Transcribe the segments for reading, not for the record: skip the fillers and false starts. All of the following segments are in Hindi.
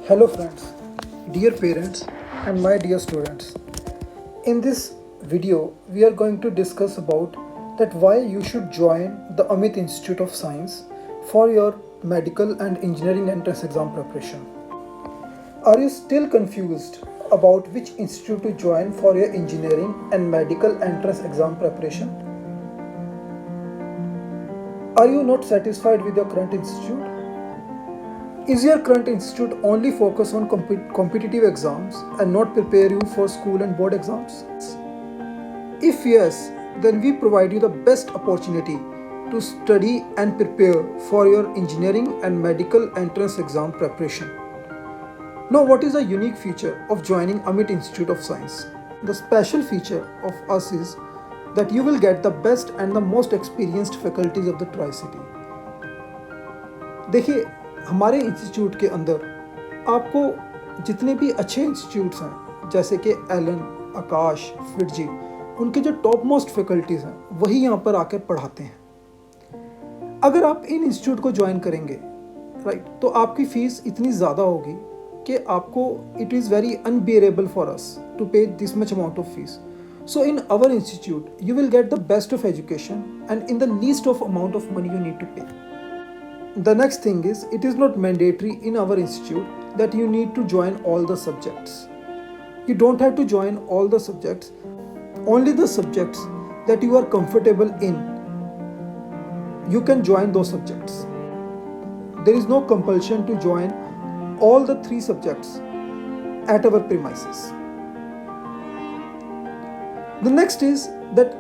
Hello friends, dear parents and my dear students. In this video, we are going to discuss about that why you should join the Amit Institute of Science for your medical and engineering entrance exam preparation. Are you still confused about which institute to join for your engineering and medical entrance exam preparation? Are you not satisfied with your current institute? Is your current institute only focus on competitive exams and not prepare you for school and board exams? If yes, then we provide you the best opportunity to study and prepare for your engineering and medical entrance exam preparation. Now, what is the unique feature of joining Amit Institute of Science? The special feature of us is that you will get the best and the most experienced faculties of the Tri-City. देखिए, हमारे इंस्टीट्यूट के अंदर आपको जितने भी अच्छे इंस्टीट्यूट्स हैं जैसे कि एलन, आकाश, फिटजी, उनके जो टॉप मोस्ट फैकल्टीज़ हैं वही यहाँ पर आकर पढ़ाते हैं। अगर आप इन इंस्टीट्यूट को ज्वाइन करेंगे राइट, तो आपकी फ़ीस इतनी ज़्यादा होगी कि आपको it is very unbearable for us to pay this much amount of fees. So in our institute, you will get the best of education and in the least of amount of money you need to pay. The next thing is, it is not mandatory in our institute that you need to join all the subjects. You don't have to join all the subjects, only the subjects that you are comfortable in. You can join those subjects. There is no compulsion to join all the 3 subjects at our premises. The next is that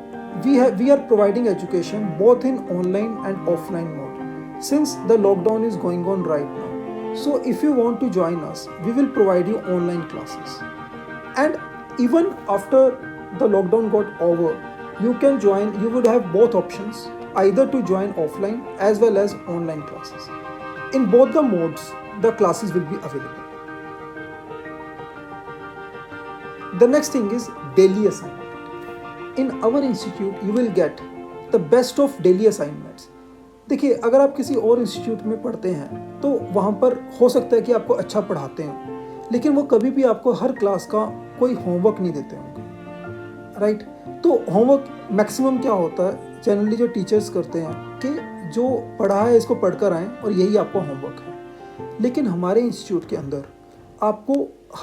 we are providing education both in online and offline mode since the lockdown is going on right now. So if you want to join us, we will provide you online classes. And even after the lockdown got over, you can join, you would have both options, either to join offline as well as online classes. In both the modes, the classes will be available. The next thing is daily assignment. In our institute, you will get the best of daily assignments. देखिए, अगर आप किसी और इंस्टीट्यूट में पढ़ते हैं तो वहाँ पर हो सकता है कि आपको अच्छा पढ़ाते हैं, लेकिन वो कभी भी आपको हर क्लास का कोई होमवर्क नहीं देते होंगे राइट. तो होमवर्क मैक्सिमम क्या होता है, जनरली जो टीचर्स करते हैं कि जो पढ़ा है इसको पढ़कर आएँ और यही आपका होमवर्क है. लेकिन हमारे इंस्टीट्यूट के अंदर आपको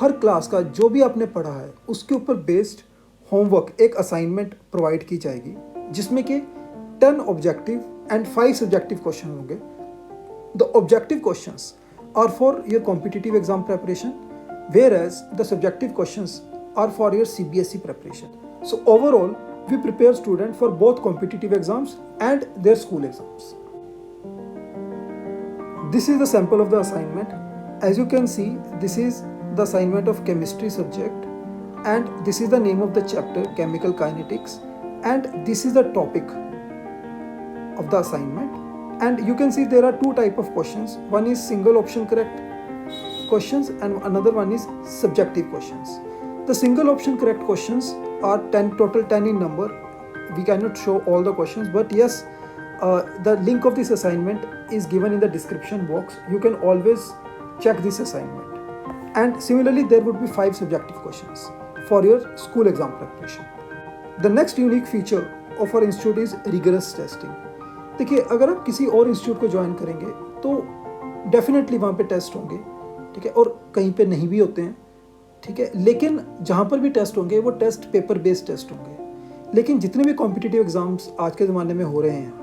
हर क्लास का जो भी आपने पढ़ा है उसके ऊपर बेस्ड होमवर्क, एक असाइनमेंट प्रोवाइड की जाएगी जिसमें कि 10 ऑब्जेक्टिव एंड 5 सब्जेक्टिव क्वेश्चन होंगे. The objective questions are for your competitive exam preparation, where as the subjective questions are for your CBSE preparation. So overall we prepare student for both competitive exams and their school exams. This is the sample of the assignment. As you can see, this is the assignment of chemistry subject. And this is the name of the chapter, chemical kinetics, and this is the topic of the assignment. And you can see there are 2 type of questions. One is single option correct questions and another one is subjective questions. The single option correct questions are total 10 in number. We cannot show all the questions, but yes, the link of this assignment is given in the description box. You can always check this assignment. And similarly, there would be 5 subjective questions for your school exam preparation. The next unique feature of our institute is rigorous testing. देखिए, अगर आप किसी और इंस्टीट्यूट को ज्वाइन करेंगे तो डेफिनेटली वहाँ पे टेस्ट होंगे, ठीक है, और कहीं पे नहीं भी होते हैं, ठीक है, लेकिन जहाँ पर भी टेस्ट होंगे वो टेस्ट पेपर बेस्ड टेस्ट होंगे. लेकिन जितने भी कॉम्पिटिटिव एग्जाम्स आज के ज़माने में हो रहे हैं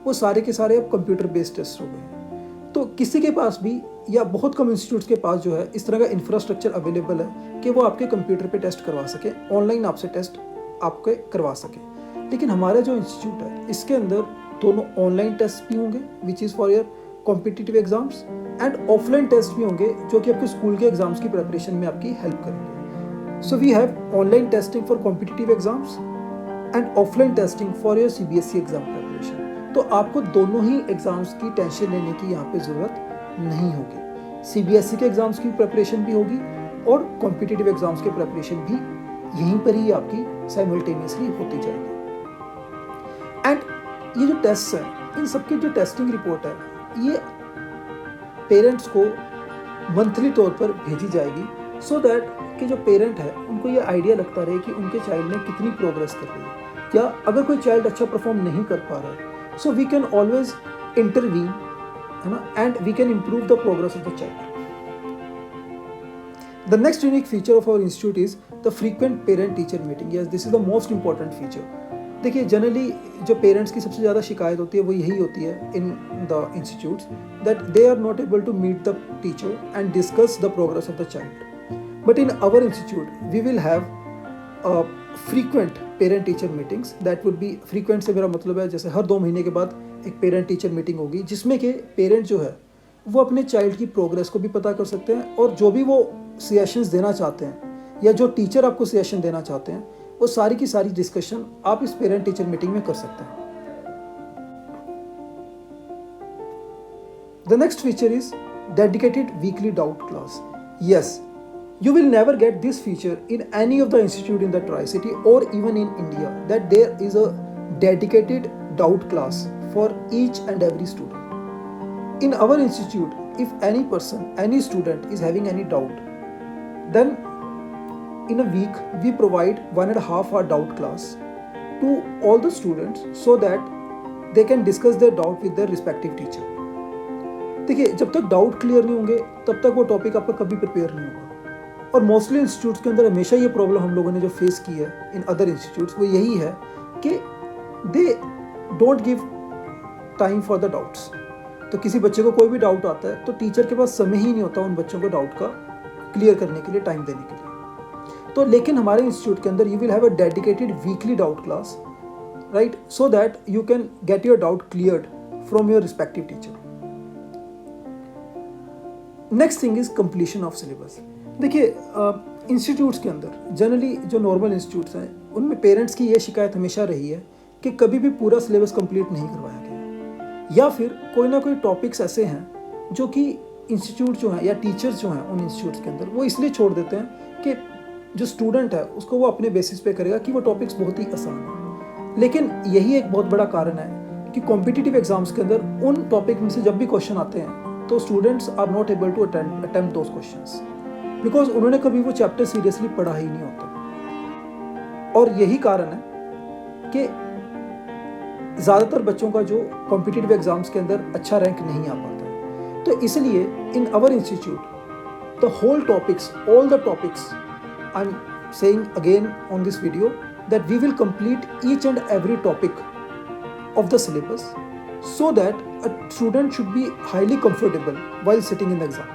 वो सारे के सारे अब कंप्यूटर बेस्ड टेस्ट हो गए हैं. तो किसी के पास भी या बहुत कम इंस्टीट्यूट्स के पास जो है इस तरह का इंफ्रास्ट्रक्चर अवेलेबल है कि वो आपके कंप्यूटर पे टेस्ट करवा सके, ऑनलाइन आपसे टेस्ट आपके करवा सके. लेकिन हमारा जो इंस्टीट्यूट है इसके अंदर दोनों ऑनलाइन टेस्ट भी होंगे which is for your competitive exams and offline test भी होंगे जो कि आपके स्कूल के एग्जाम्स की प्रिपरेशन में आपकी हेल्प करेंगे. So we have online testing for competitive exams and offline testing for your CBSE exam preparation. तो आपको दोनों ही एग्जाम्स की टेंशन लेने की यहाँ पे ज़रूरत नहीं होगी. CBSE के एग्जाम्स की प्रिपरेशन भी होगी और कॉम्पिटिटिव एग्जाम्स के प्रिपरेशन भी यहीं पर ही आपकी साइमल्टेनियसली होती जाएगी. एंड ये जो टेस्ट हैं, इन सबकी जो टेस्टिंग रिपोर्ट है ये पेरेंट्स को मंथली तौर पर भेजी जाएगी, सो दैट कि जो पेरेंट है उनको ये आइडिया लगता रहे कि उनके चाइल्ड ने कितनी प्रोग्रेस कर रही है, या अगर कोई चाइल्ड अच्छा परफॉर्म नहीं कर पा रहा है, so we can always intervene, है ना, and we can improve the progress of the child. The next unique feature of our institute is the frequent parent-teacher meeting. Yes, this is the most important feature. देखिए, जनरली जो पेरेंट्स की सबसे ज़्यादा शिकायत होती है वो यही होती है in the institutes, that they are not able to meet the teacher and discuss the progress of the child. But in our institute we will have frequent parent teacher meetings. That would be, frequent से मेरा मतलब है जैसे हर 2 महीने के बाद एक पेरेंट टीचर मीटिंग होगी, जिसमें कि पेरेंट जो है वो अपने चाइल्ड की प्रोग्रेस को भी पता कर सकते हैं, और जो भी वो सजेशंस देना चाहते हैं या जो टीचर आपको सजेशन देना चाहते हैं, वो सारी की सारी डिस्कशन आप इस पेरेंट टीचर मीटिंग में कर सकते हैं. The next feature is dedicated weekly doubt class. Yes, you will never get this feature in any of the institute in the Tri-City or even in India, that there is a dedicated doubt class for each and every student. In our institute, if any person, any student is having any doubt, then in a week we provide 1.5 hour doubt class to all the students so that they can discuss their doubt with their respective teacher. देखिए, जब तक डाउट क्लियर नहीं होंगे तब तक वो टॉपिक आपका कभी प्रिपेयर नहीं होगा. और मोस्टली इंस्टीट्यूट्स के अंदर हमेशा ये प्रॉब्लम हम लोगों ने जो फेस की है इन अदर इंस्टीट्यूट्स, वो यही है कि they don't give time for the doubts. तो किसी बच्चे को कोई भी डाउट आता है तो टीचर के पास समय ही नहीं होता उन बच्चों को डाउट का क्लियर करने के लिए, टाइम देने के लिए. तो लेकिन हमारे इंस्टीट्यूट के अंदर you will have a dedicated weekly doubt class, right, so that you can get your doubt cleared from your respective teacher. Next thing is completion of syllabus. देखिए, इंस्टीट्यूट्स के अंदर जनरली जो नॉर्मल इंस्टीट्यूट्स हैं उनमें पेरेंट्स की ये शिकायत हमेशा रही है कि कभी भी पूरा सिलेबस कंप्लीट नहीं करवाया गया, या फिर कोई ना कोई टॉपिक्स ऐसे हैं जो कि इंस्टीट्यूट जो हैं या टीचर्स जो हैं उन इंस्टीट्यूट्स के अंदर वो इसलिए छोड़ देते हैं कि जो स्टूडेंट है उसको वो अपने बेसिस पे करेगा कि वो टॉपिक्स बहुत ही आसान है. लेकिन यही एक बहुत बड़ा कारण है कि कॉम्पिटिटिव एग्जाम्स के अंदर उन टॉपिक में से जब भी क्वेश्चन आते हैं तो students are not able to attempt those questions, because उन्होंने कभी वो चैप्टर सीरियसली पढ़ा ही नहीं होता. और यही कारण है कि ज़्यादातर बच्चों का जो कॉम्पिटिटिव एग्जाम्स के अंदर अच्छा रैंक नहीं आ पाता है. तो इसलिए in our institute the whole topics, all the topics, I am saying again on this video that we will complete each and every topic of the syllabus so that a student should be highly comfortable while sitting in the exam.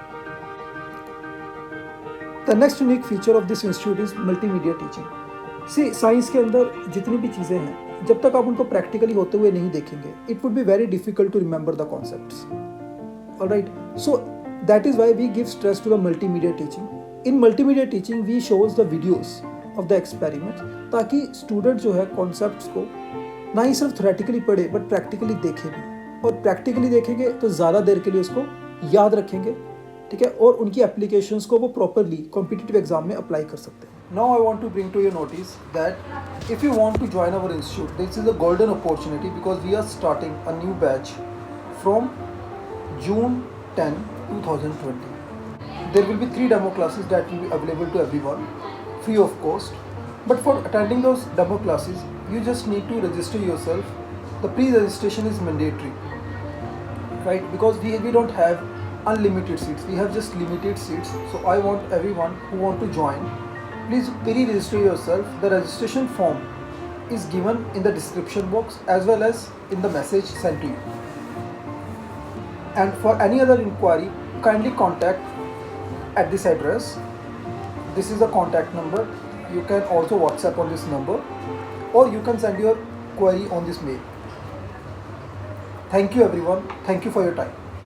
The next unique feature of this institute is multimedia teaching. See, science के अंदर जितनी भी चीज़ें हैं, जब तक आप उनको प्रैक्टिकली होते हुए नहीं देखेंगे, it would be very difficult to remember the concepts. Alright, so that is why we give stress to the multimedia teaching. In multimedia teaching, we shows the videos of the experiments, ताकि स्टूडेंट जो है कॉन्सेप्ट्स को ना ही सिर्फ थ्योरेटिकली पढ़े बट प्रैक्टिकली देखे भी, और प्रैक्टिकली देखेंगे तो ज़्यादा देर के लिए उसको याद रखेंगे, ठीक है, और उनकी एप्लीकेशंस को वो प्रॉपरली कॉम्पिटिटिव एग्जाम में अप्लाई कर सकते हैं. Now I want to bring to your notice that if you want to join our institute, this is a golden opportunity because we are starting a new batch from June 10, 2020. There will be 3 demo classes that will be available to everyone, free of cost. But for attending those demo classes, you just need to register yourself. The pre-registration is mandatory, right? Because we don't have unlimited seats. We have just limited seats. So I want everyone who want to join, please pre-register yourself. The registration form is given in the description box as well as in the message sent to you. And for any other inquiry, kindly contact at this address. This is the contact number. You can also WhatsApp on this number, or you can send your query on this mail. Thank you everyone. Thank you for your time.